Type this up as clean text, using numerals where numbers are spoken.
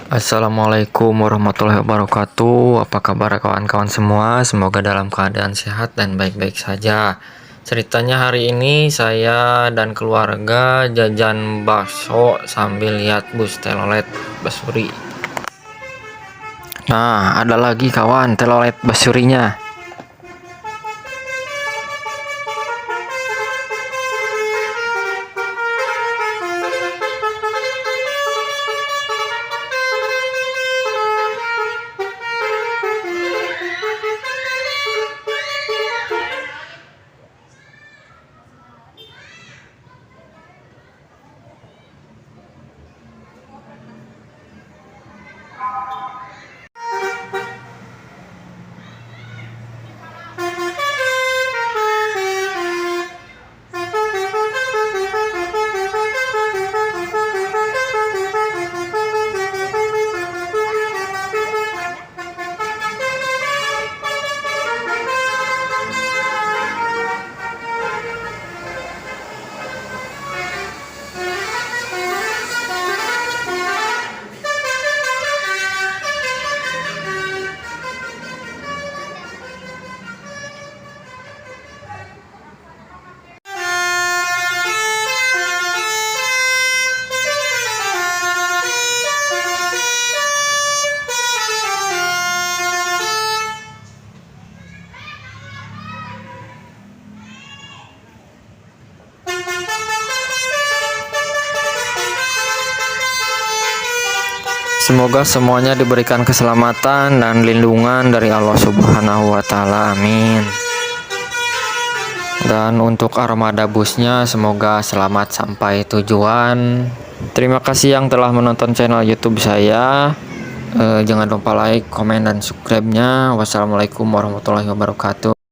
Assalamualaikum warahmatullahi wabarakatuh. Apa kabar kawan-kawan semua? Semoga dalam keadaan sehat dan baik-baik saja. Ceritanya hari ini saya dan keluarga jajan bakso sambil lihat bus telolet Basuri. Nah, ada lagi kawan telolet Basurinya. Semoga semuanya diberikan keselamatan dan lindungan dari Allah Subhanahu wa Ta'ala. Amin. Dan untuk armada busnya, semoga selamat sampai tujuan. Terima kasih yang telah menonton channel YouTube saya. Jangan lupa like, komen, dan subscribe-nya. Wassalamualaikum warahmatullahi wabarakatuh.